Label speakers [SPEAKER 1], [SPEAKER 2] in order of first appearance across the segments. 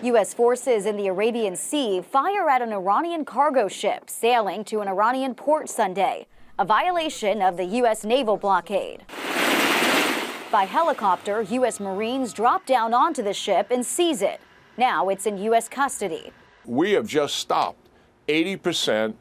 [SPEAKER 1] U.S. forces in the Arabian Sea fire at an Iranian cargo ship sailing to an Iranian port Sunday, a violation of the U.S. naval blockade. By helicopter, U.S. Marines drop down onto the ship and seize it. Now it's in U.S. custody.
[SPEAKER 2] We have just stopped 80%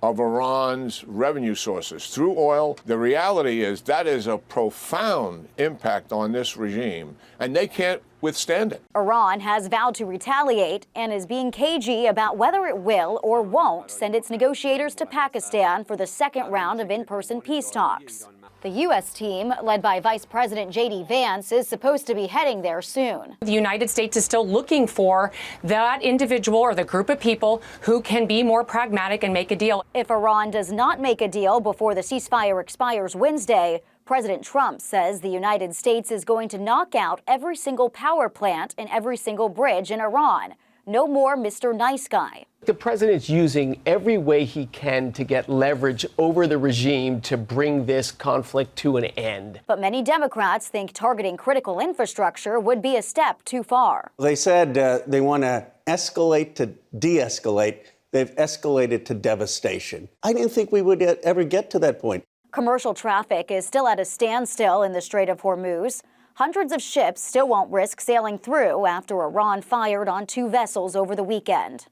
[SPEAKER 2] of Iran's revenue sources through oil. The reality is that is a profound impact on this regime, and they can't withstand it.
[SPEAKER 1] Iran has vowed to retaliate and is being cagey about whether it will or won't send its negotiators to Pakistan for the second round of in-person peace talks. The U.S. team, led by Vice President J.D. Vance, is supposed to be heading there soon.
[SPEAKER 3] The United States is still looking for that individual or the group of people who can be more pragmatic and make a deal.
[SPEAKER 1] If Iran does not make a deal before the ceasefire expires Wednesday, President Trump says the United States is going to knock out every single power plant and every single bridge in Iran. No more Mr. Nice Guy.
[SPEAKER 4] The president's using every way he can to get leverage over the regime to bring this conflict to an end.
[SPEAKER 1] But many Democrats think targeting critical infrastructure would be a step too far.
[SPEAKER 5] They said they want to escalate to de-escalate. They've escalated to devastation. I didn't think we would ever get to that point.
[SPEAKER 1] Commercial traffic is still at a standstill in the Strait of Hormuz. Hundreds of ships still won't risk sailing through after Iran fired on 2 vessels over the weekend.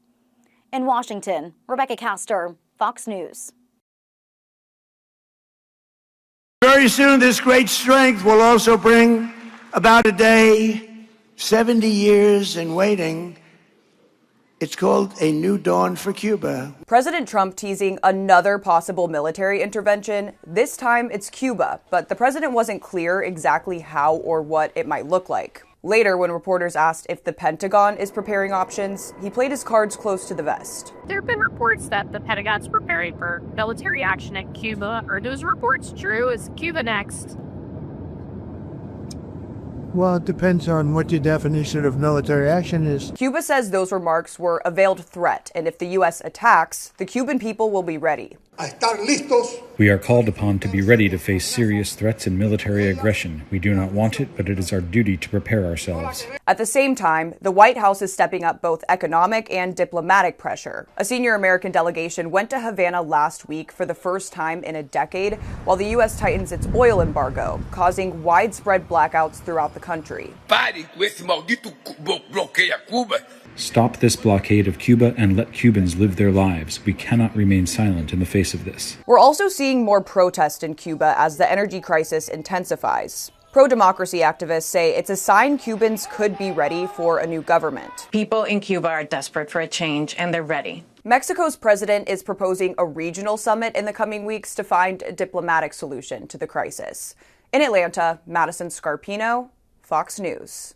[SPEAKER 1] In Washington, Rebecca Castor, Fox News.
[SPEAKER 6] Very soon, this great strength will also bring about a day, 70 years in waiting. It's called A New Dawn for Cuba.
[SPEAKER 7] President Trump teasing another possible military intervention. This time it's Cuba, but the president wasn't clear exactly how or what it might look like. Later, when reporters asked if the Pentagon is preparing options, he played his cards close to the vest.
[SPEAKER 8] There have been reports that the Pentagon's preparing for military action in Cuba. Are those reports true? Is Cuba next?
[SPEAKER 6] Well, it depends on what your definition of military action is.
[SPEAKER 7] Cuba says those remarks were a veiled threat, and if the U.S. attacks, the Cuban people will be ready.
[SPEAKER 9] We are called upon to be ready to face serious threats and military aggression. We do not want it, but it is our duty to prepare ourselves.
[SPEAKER 7] At the same time, the White House is stepping up both economic and diplomatic pressure. A senior American delegation went to Havana last week for the first time in a decade, while the U.S. tightens its oil embargo, causing widespread blackouts throughout the country.
[SPEAKER 9] Stop this blockade of Cuba and let Cubans live their lives. We cannot remain silent in the face of this.
[SPEAKER 7] We're also seeing more protest in Cuba as the energy crisis intensifies. Pro-democracy activists say it's a sign Cubans could be ready for a new government.
[SPEAKER 10] People in Cuba are desperate for a change, and they're ready.
[SPEAKER 7] Mexico's president is proposing a regional summit in the coming weeks to find a diplomatic solution to the crisis. In Atlanta, Madison Scarpino, Fox News.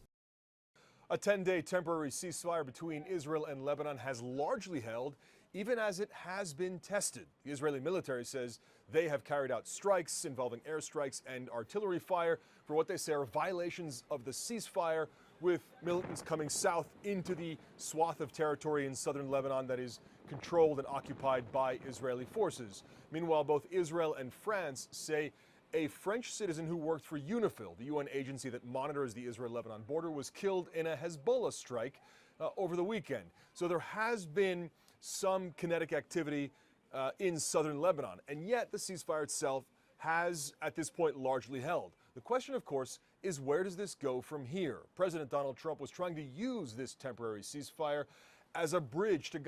[SPEAKER 11] A 10-day temporary ceasefire between Israel and Lebanon has largely held, even as it has been tested. The Israeli military says they have carried out strikes involving airstrikes and artillery fire for what they say are violations of the ceasefire, with militants coming south into the swath of territory in southern Lebanon that is controlled and occupied by Israeli forces. Meanwhile, both Israel and France say a French citizen who worked for UNIFIL, the UN agency that monitors the Israel-Lebanon border, was killed in a Hezbollah strike over the weekend. So there has been some kinetic activity in southern Lebanon, and yet the ceasefire itself has, at this point, largely held. The question, of course, is where does this go from here? President Donald Trump was trying to use this temporary ceasefire as a bridge to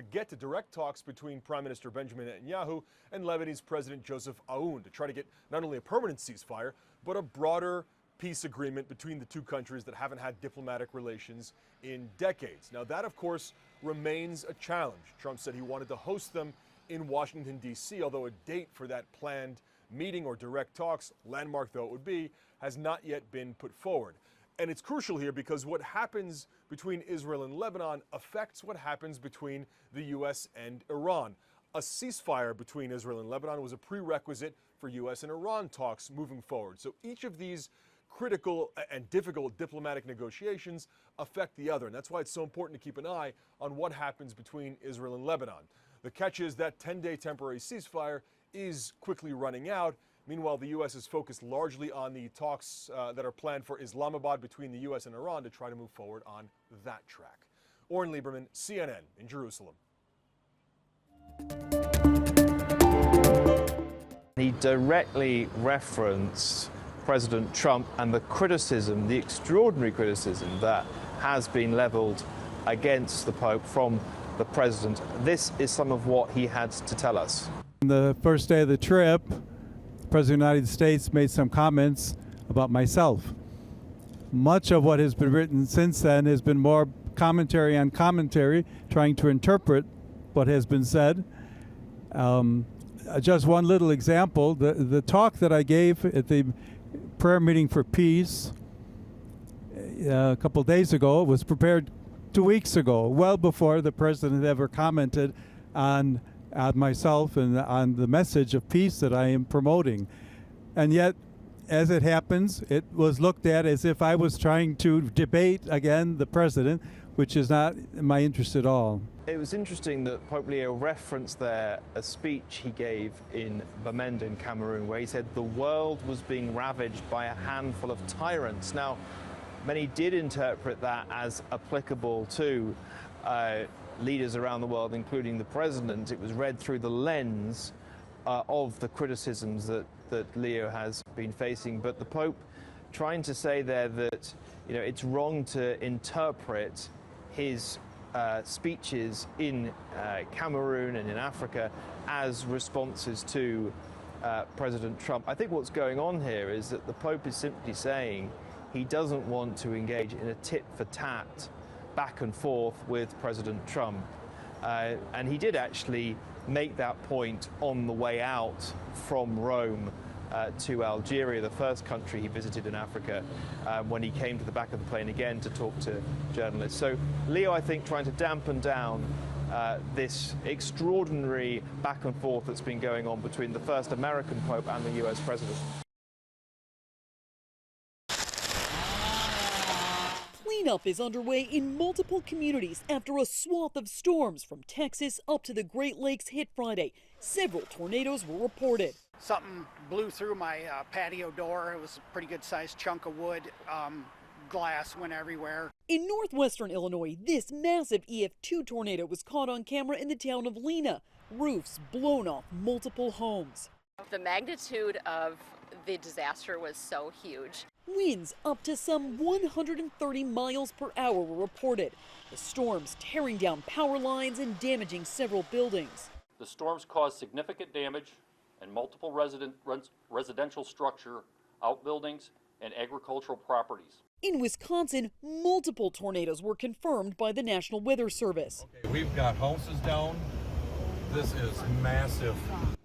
[SPEAKER 11] get to direct talks between Prime Minister Benjamin Netanyahu and Lebanese President Joseph Aoun to try to get not only a permanent ceasefire, but a broader peace agreement between the two countries that haven't had diplomatic relations in decades. Now, that, of course, remains a challenge. Trump said he wanted to host them in Washington, D.C., although a date for that planned meeting or direct talks, landmark though it would be, has not yet been put forward. And it's crucial here because what happens between Israel and Lebanon affects what happens between the U.S. and Iran. A ceasefire between Israel and Lebanon was a prerequisite for U.S. and Iran talks moving forward. So each of these critical and difficult diplomatic negotiations affect the other. And that's why it's so important to keep an eye on what happens between Israel and Lebanon. The catch is that 10-day temporary ceasefire is quickly running out. Meanwhile, the U.S. is focused largely on the talks that are planned for Islamabad between the U.S. and Iran to try to move forward on that track. Oren Lieberman, CNN in Jerusalem.
[SPEAKER 12] He directly referenced President Trump and the criticism, the extraordinary criticism that has been leveled against the Pope from the president. This is some of what he had to tell us.
[SPEAKER 13] On the first day of the trip, the President of the United States made some comments about myself. Much of what has been written since then has been more commentary on commentary, trying to interpret what has been said. Just one little example, the talk that I gave at the prayer meeting for peace a couple of days ago was prepared 2 weeks ago, well before the president ever commented on myself and on the message of peace that I am promoting. And yet, as it happens, it was looked at as if I was trying to debate again the president, which is not in my interest at all.
[SPEAKER 12] It was interesting that Pope Leo referenced there a speech he gave in Bamenda in Cameroon, where he said the world was being ravaged by a handful of tyrants. Now, many did interpret that as applicable to leaders around the world, including the president. It was read through the lens of the criticisms that Leo has been facing. But the Pope trying to say there that, you know, it's wrong to interpret his speeches in Cameroon and in Africa as responses to President Trump. I think what's going on here is that the Pope is simply saying he doesn't want to engage in a tit-for-tat back and forth with President Trump. And he did actually make that point on the way out from Rome to Algeria, the first country he visited in Africa, when he came to the back of the plane again to talk to journalists. So Leo, I think, trying to dampen down this extraordinary back and forth that's been going on between the first American Pope and the US president.
[SPEAKER 14] Cleanup is underway in multiple communities after a swath of storms from Texas up to the Great Lakes hit Friday. Several tornadoes were reported.
[SPEAKER 15] Something blew through my patio door. It was a pretty good sized chunk of wood. Glass went everywhere.
[SPEAKER 14] In northwestern Illinois, this massive EF2 tornado was caught on camera in the town of Lena. Roofs blown off multiple homes.
[SPEAKER 16] The magnitude of the disaster was so huge.
[SPEAKER 14] Winds up to some 130 miles per hour were reported. The storms tearing down power lines and damaging several buildings.
[SPEAKER 17] The storms caused significant damage and multiple residential structure, outbuildings, and agricultural properties.
[SPEAKER 14] In Wisconsin, multiple tornadoes were confirmed by the National Weather Service.
[SPEAKER 18] Okay, we've got houses down. This is massive.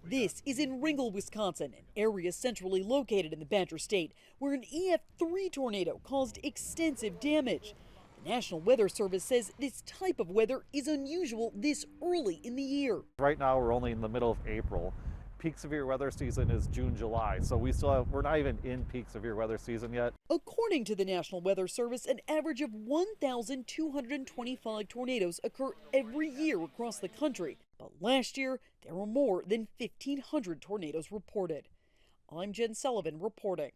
[SPEAKER 14] This is in Ringgold, Wisconsin, an area centrally located in the Badger State, where an EF3 tornado caused extensive damage. The National Weather Service says this type of weather is unusual this early in the year.
[SPEAKER 19] Right now, we're only in the middle of April. Peak severe weather season is June, July, so we're not even in peak severe weather season yet.
[SPEAKER 14] According to the National Weather Service, an average of 1,225 tornadoes occur every year across the country. But last year, there were more than 1,500 tornadoes reported. I'm Jen Sullivan reporting.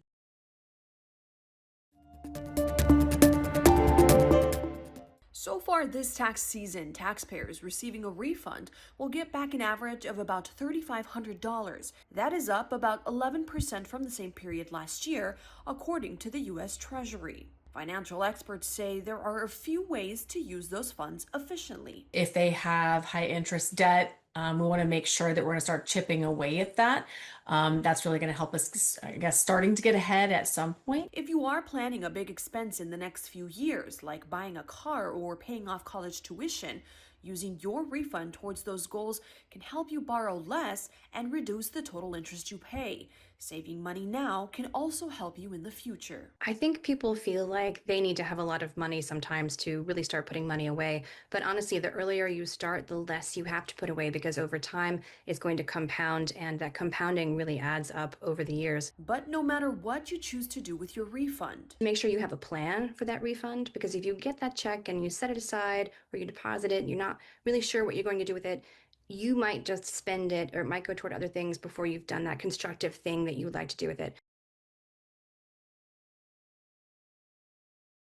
[SPEAKER 20] So far this tax season, taxpayers receiving a refund will get back an average of about $3,500. That is up about 11% from the same period last year, according to the U.S. Treasury. Financial experts say there are a few ways to use those funds efficiently.
[SPEAKER 3] If they have high interest debt, we want to make sure that we're going to start chipping away at that. That's really going to help us, I guess, starting to get ahead at some point.
[SPEAKER 20] If you are planning a big expense in the next few years, like buying a car or paying off college tuition, using your refund towards those goals can help you borrow less and reduce the total interest you pay. Saving money now can also help you in the future.
[SPEAKER 21] I think people feel like they need to have a lot of money sometimes to really start putting money away. But honestly, the earlier you start, the less you have to put away, because over time it's going to compound, and that compounding really adds up over the years.
[SPEAKER 20] But no matter what you choose to do with your refund,
[SPEAKER 21] make sure you have a plan for that refund, because if you get that check and you set it aside or you deposit it and you're not really sure what you're going to do with it, you might just spend it, or it might go toward other things before you've done that constructive thing that you would like to do with it.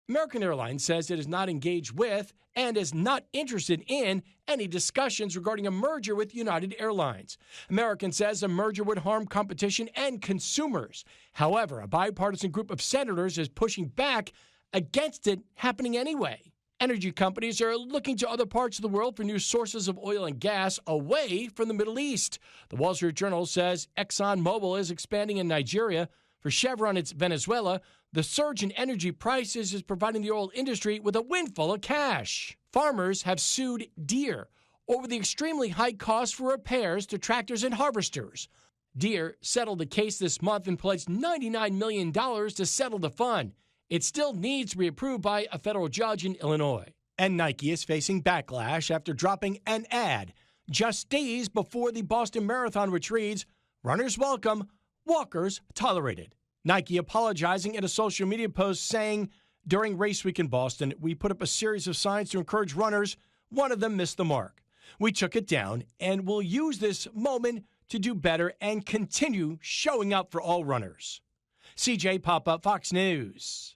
[SPEAKER 2] American Airlines says it is not engaged with and is not interested in any discussions regarding a merger with United Airlines. American says a merger would harm competition and consumers. However, a bipartisan group of senators is pushing back against it happening anyway. Energy companies are looking to other parts of the world for new sources of oil and gas away from the Middle East. The Wall Street Journal says ExxonMobil is expanding in Nigeria. For Chevron, it's Venezuela. The surge in energy prices is providing the oil industry with a windfall of cash. Farmers have sued Deere over the extremely high cost for repairs to tractors and harvesters. Deere settled the case this month and pledged $99 million to settle the fund. It still needs to be approved by a federal judge in Illinois. And Nike is facing backlash after dropping an ad just days before the Boston Marathon, which reads, "Runners welcome, walkers tolerated." Nike apologizing in a social media post saying, "During race week in Boston, we put up a series of signs to encourage runners. One of them missed the mark. We took it down and will use this moment to do better and continue showing up for all runners." CJ Papa, Fox News.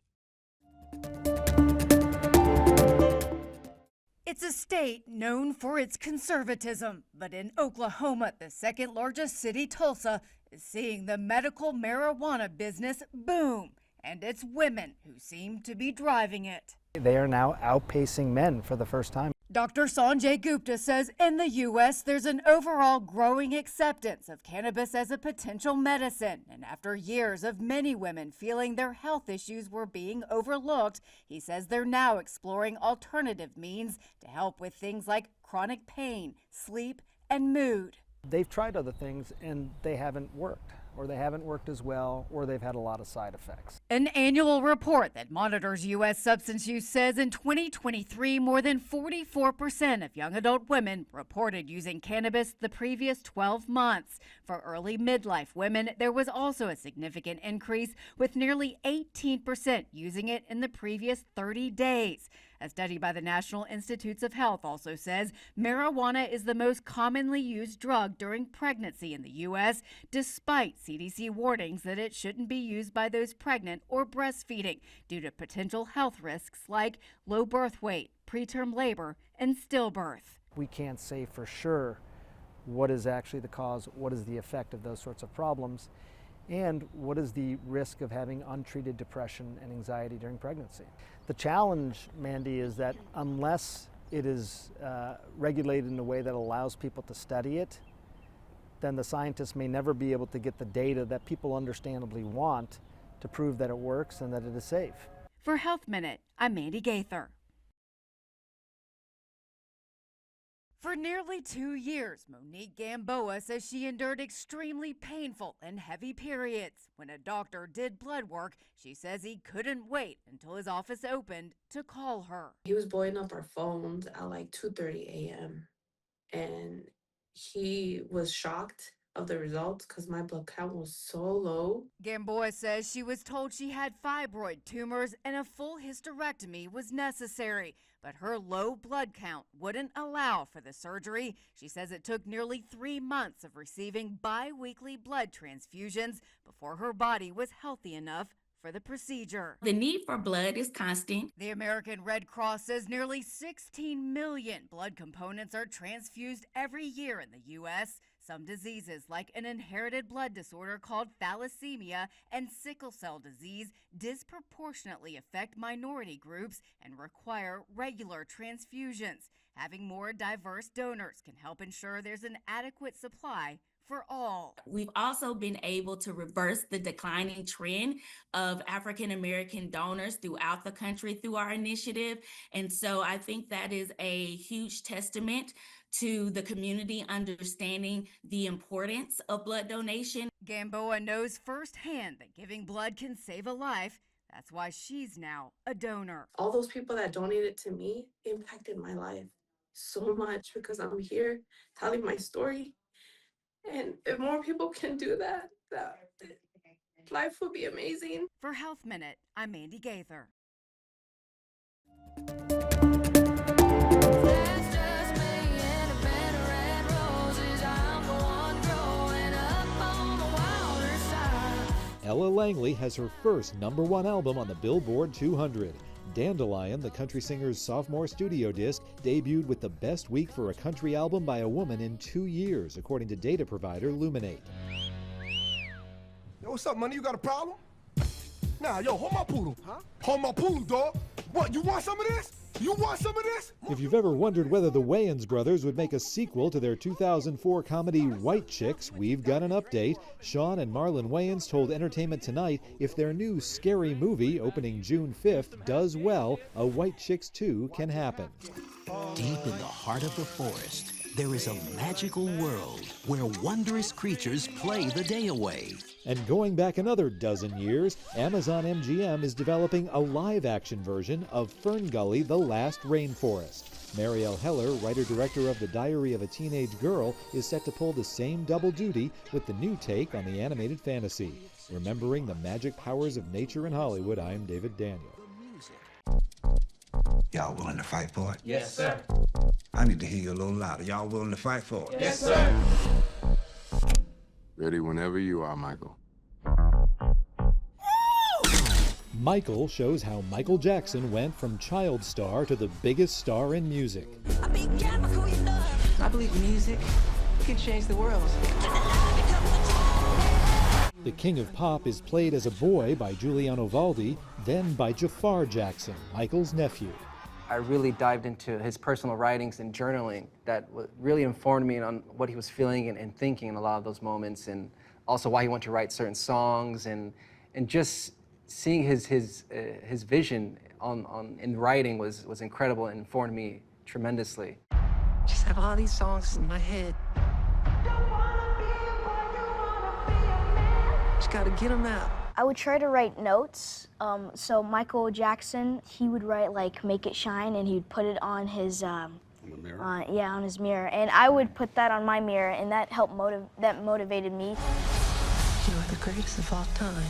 [SPEAKER 22] It's a state known for its conservatism, but in Oklahoma, the second largest city, Tulsa, is seeing the medical marijuana business boom, and it's women who seem to be driving it.
[SPEAKER 23] They are now outpacing men for the first time.
[SPEAKER 22] Dr. Sanjay Gupta says in the U.S., there's an overall growing acceptance of cannabis as a potential medicine. And after years of many women feeling their health issues were being overlooked, he says they're now exploring alternative means to help with things like chronic pain, sleep, and mood.
[SPEAKER 23] They've tried other things and they haven't worked, or they haven't worked as well, or they've had a lot of side effects.
[SPEAKER 22] An annual report that monitors U.S. substance use says in 2023, more than 44% of young adult women reported using cannabis the previous 12 months. For early midlife women, there was also a significant increase, with nearly 18% using it in the previous 30 days. A study by the National Institutes of Health also says marijuana is the most commonly used drug during pregnancy in the U.S., despite CDC warnings that it shouldn't be used by those pregnant or breastfeeding due to potential health risks like low birth weight, preterm labor, and stillbirth.
[SPEAKER 23] We can't say for sure what is actually the cause, what is the effect of those sorts of problems, and what is the risk of having untreated depression and anxiety during pregnancy. The challenge, Mandy, is that unless it is regulated in a way that allows people to study it, then the scientists may never be able to get the data that people understandably want to prove that it works and that it is safe.
[SPEAKER 22] For Health Minute, I'm Mandy Gaither. For nearly 2 years, Monique Gamboa says she endured extremely painful and heavy periods. When a doctor did blood work, she says he couldn't wait until his office opened to call her.
[SPEAKER 24] He was blowing up our phones at like 2:30 a.m. and he was shocked of the results because my blood count was so low.
[SPEAKER 22] Gamboa says she was told she had fibroid tumors and a full hysterectomy was necessary, but her low blood count wouldn't allow for the surgery. She says it took nearly 3 months of receiving bi-weekly blood transfusions before her body was healthy enough for the procedure.
[SPEAKER 25] The need for blood is constant.
[SPEAKER 22] The American Red Cross says nearly 16 million blood components are transfused every year in the U.S. Some diseases, like an inherited blood disorder called thalassemia and sickle cell disease, disproportionately affect minority groups and require regular transfusions. Having more diverse donors can help ensure there's an adequate supply for all.
[SPEAKER 25] We've also been able to reverse the declining trend of African American donors throughout the country through our initiative. And so I think that is a huge testament to the community understanding the importance of blood donation.
[SPEAKER 22] Gamboa knows firsthand that giving blood can save a life. That's why she's now a donor.
[SPEAKER 24] All those people that donated to me impacted my life so much because I'm here telling my story. And if more people can do that, life will be amazing.
[SPEAKER 22] For Health Minute, I'm Mandy Gaither.
[SPEAKER 26] Ella Langley has her first #1 album on the Billboard 200.
[SPEAKER 1] Dandelion, the country singer's sophomore studio disc, debuted with the best week for a country album by a woman in 2 years, according to data provider Luminate.
[SPEAKER 4] Yo, what's up, money? You got a problem? Nah, yo, hold my poodle. Huh? Hold my poodle, dog. What, you want some of this? You want some of this?
[SPEAKER 1] If you've ever wondered whether the Wayans brothers would make a sequel to their 2004 comedy White Chicks, we've got an update. Sean and Marlon Wayans told Entertainment Tonight if their new Scary Movie, opening June 5th, does well, a White Chicks 2 can happen.
[SPEAKER 5] Deep in the heart of the forest, there is a magical world where wondrous creatures play the day away.
[SPEAKER 1] And going back another dozen years, Amazon MGM is developing a live-action version of Ferngully: The Last Rainforest. Marielle Heller, writer-director of The Diary of a Teenage Girl, is set to pull the same double duty with the new take on the animated fantasy. Remembering the magic powers of nature in Hollywood, I'm David Daniel.
[SPEAKER 6] Y'all willing to fight for it?
[SPEAKER 8] Yes, sir.
[SPEAKER 6] I need to hear you a little louder. Y'all willing to fight for it?
[SPEAKER 8] Yes, sir.
[SPEAKER 26] Ready whenever you are, Michael.
[SPEAKER 1] Michael shows how Michael Jackson went from child star to the biggest star in music.
[SPEAKER 8] I believe music can change the world.
[SPEAKER 1] The King of Pop is played as a boy by Giuliano Valdi, then by Jafar Jackson, Michael's nephew.
[SPEAKER 27] I really dived into his personal writings and journaling that really informed me on what he was feeling and thinking in a lot of those moments, and also why he wanted to write certain songs, and just seeing his vision in writing was incredible and informed me tremendously.
[SPEAKER 8] Just have all these songs in my head. Just gotta get them out.
[SPEAKER 28] I would try to write notes. So Michael Jackson, he would write like "Make It Shine," and he'd put it on his on his mirror, and I would put that on my mirror, and that helped motivated me.
[SPEAKER 8] You are the greatest of all time.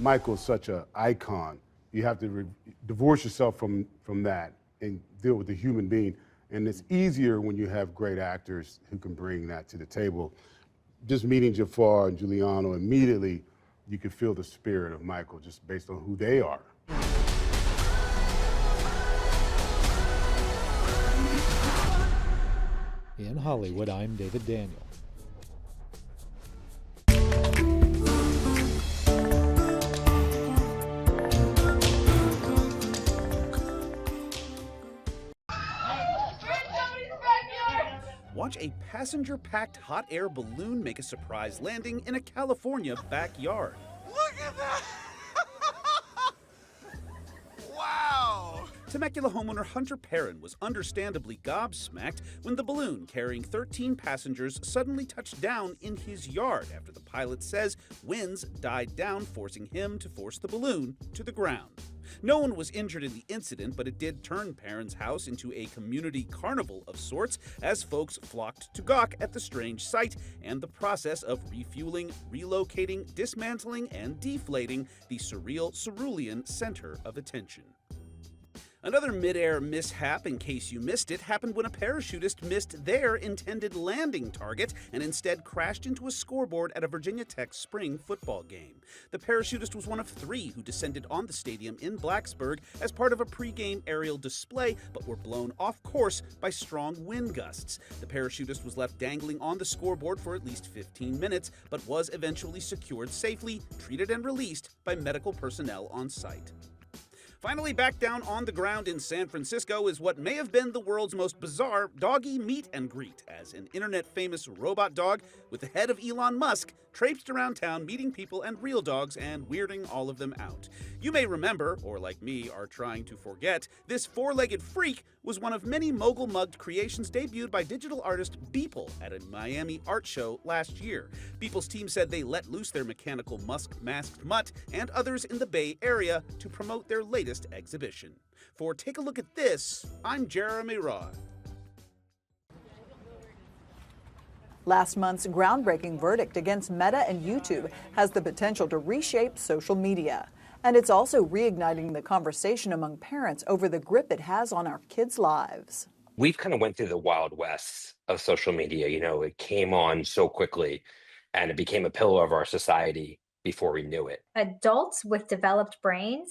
[SPEAKER 29] Michael's such an icon. You have to divorce yourself from that and deal with the human being. And it's easier when you have great actors who can bring that to the table. Just meeting Jafar and Giuliano, immediately you could feel the spirit of Michael just based on who they are.
[SPEAKER 1] In Hollywood, I'm David Daniel.
[SPEAKER 30] Watch a passenger-packed hot air balloon make a surprise landing in a California backyard.
[SPEAKER 8] Look at that! Wow!
[SPEAKER 30] Temecula homeowner Hunter Perrin was understandably gobsmacked when the balloon carrying 13 passengers suddenly touched down in his yard after the pilot says winds died down, forcing him to force the balloon to the ground. No one was injured in the incident, but it did turn Perrin's house into a community carnival of sorts as folks flocked to gawk at the strange sight and the process of refueling, relocating, dismantling, and deflating the surreal cerulean center of attention. Another mid-air mishap, in case you missed it, happened when a parachutist missed their intended landing target and instead crashed into a scoreboard at a Virginia Tech spring football game. The parachutist was one of 3 who descended on the stadium in Blacksburg as part of a pre-game aerial display, but were blown off course by strong wind gusts. The parachutist was left dangling on the scoreboard for at least 15 minutes, but was eventually secured safely, treated and released by medical personnel on site. Finally, back down on the ground in San Francisco is what may have been the world's most bizarre doggy meet and greet, as an internet-famous robot dog with the head of Elon Musk traipsed around town meeting people and real dogs and weirding all of them out. You may remember, or like me are trying to forget, this 4-legged freak was one of many mogul-mugged creations debuted by digital artist Beeple at a Miami art show last year. Beeple's team said they let loose their mechanical Musk-masked mutt and others in the Bay Area to promote their latest exhibition. For Take a Look at This, I'm Jeremy Roth.
[SPEAKER 31] Last month's groundbreaking verdict against Meta and YouTube has the potential to reshape social media. And it's also reigniting the conversation among parents over the grip it has on our kids' lives.
[SPEAKER 32] We've kind of went through the Wild West of social media. You know, it came on so quickly.
[SPEAKER 7] and it became a pillar of our society before we knew it.
[SPEAKER 9] Adults with developed brains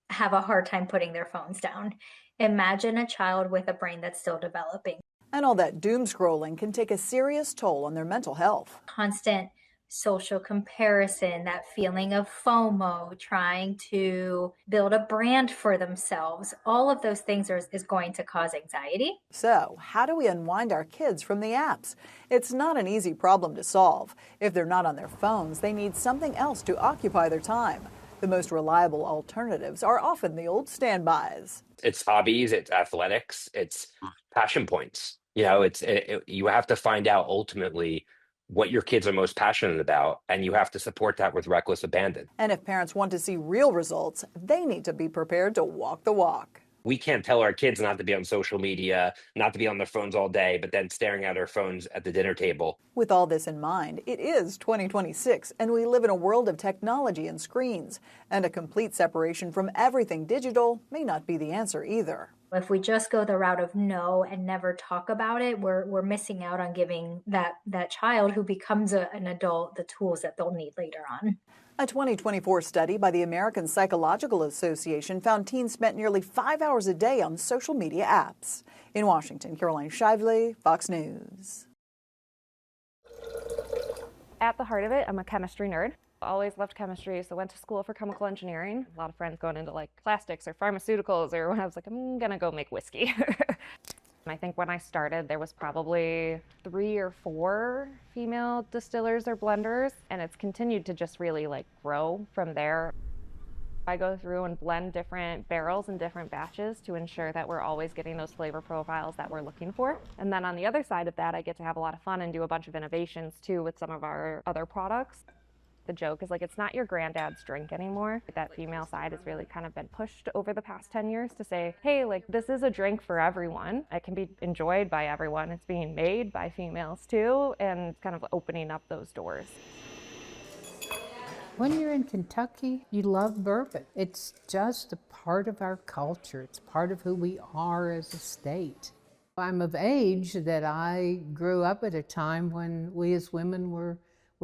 [SPEAKER 9] have a hard time putting their phones down. Imagine a child with a brain that's still developing.
[SPEAKER 31] And all that doom scrolling can take a serious toll on their mental health.
[SPEAKER 9] Constant social comparison, that feeling of FOMO, trying to build a brand for themselves, all of those things is going to cause anxiety.
[SPEAKER 31] So, how do we unwind our kids from the apps? It's not an easy problem to solve. If they're not on their phones, they need something else to occupy their time. The most reliable alternatives are often the old standbys.
[SPEAKER 7] It's hobbies, it's athletics, it's passion points. You know, you have to find out ultimately what your kids are most passionate about, and you have to support that with reckless abandon.
[SPEAKER 31] And if parents want to see real results, they need to be prepared to walk the walk.
[SPEAKER 7] We can't tell our kids not to be on social media, not to be on their phones all day, but then staring at our phones at the dinner table.
[SPEAKER 31] With all this in mind, it is 2026, and we live in a world of technology and screens. And a complete separation from everything digital may not be the answer either.
[SPEAKER 9] If we just go the route of no and never talk about it, we're missing out on giving that child who becomes an adult the tools that they'll need later on.
[SPEAKER 31] A 2024 study by the American Psychological Association found teens spent nearly 5 hours a day on social media apps. In Washington, Caroline Shively, Fox News.
[SPEAKER 10] At the heart of it, I'm a chemistry nerd. Always loved chemistry, so went to school for chemical engineering. A lot of friends going into like plastics or pharmaceuticals, or when I was like, I'm gonna go make whiskey. I think when I started, there was probably 3 or 4 female distillers or blenders, and it's continued to just really like grow from there. I go through and blend different barrels and different batches to ensure that we're always getting those flavor profiles that we're looking for. And then on the other side of that, I get to have a lot of fun and do a bunch of innovations too with some of our other products. The joke is like, it's not your granddad's drink anymore. That female side has really kind of been pushed over the past 10 years to say, hey, like this is a drink for everyone. It can be enjoyed by everyone. It's being made by females too, and kind of opening up those doors.
[SPEAKER 11] When you're in Kentucky, you love bourbon. It's just a part of our culture. It's part of who we are as a state. I'm of age that I grew up at a time when we as women were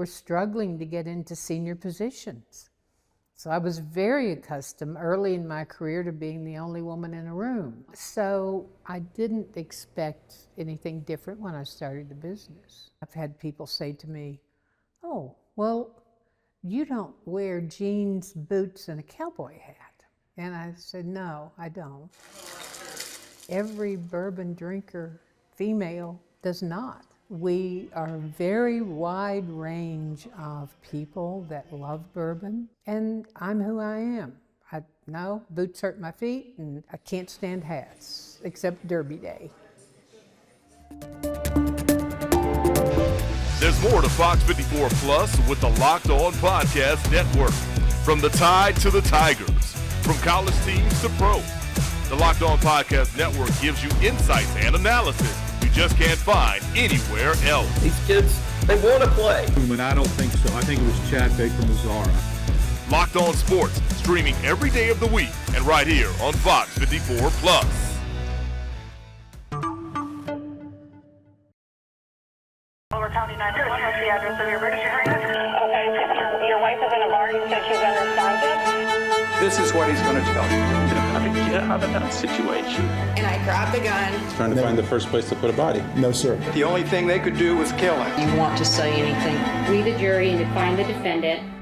[SPEAKER 11] struggling to get into senior positions. So I was very accustomed early in my career to being the only woman in a room. So I didn't expect anything different when I started the business. I've had people say to me, oh, well, you don't wear jeans, boots, and a cowboy hat. And I said, no, I don't. Every bourbon drinker, female, does not. We are a very wide range of people that love bourbon, and I'm who I am. No, boots hurt my feet, and I can't stand hats, except Derby Day.
[SPEAKER 12] There's more to Fox 54 Plus with the Locked On Podcast Network. From the Tide to the Tigers, from college teams to pro, the Locked On Podcast Network gives you insights and analysis you just can't find anywhere else.
[SPEAKER 13] These kids, they want to play.
[SPEAKER 15] But I don't think so. I think it was Chad Baker-Mazara.
[SPEAKER 12] Locked On Sports, streaming every day of the week and right here on Fox 54 Plus.
[SPEAKER 16] County 911, what's the address of your emergency room? Okay, your wife is in a bar, you said she's unresponsive?
[SPEAKER 13] This is what he's going to tell you.
[SPEAKER 15] How to get out of that situation.
[SPEAKER 16] And I grabbed the gun.
[SPEAKER 15] Trying to find the first place to put a body. No, sir.
[SPEAKER 13] The only thing they could do was kill him.
[SPEAKER 17] Do you want to say anything?
[SPEAKER 18] We, the jury, find the defendant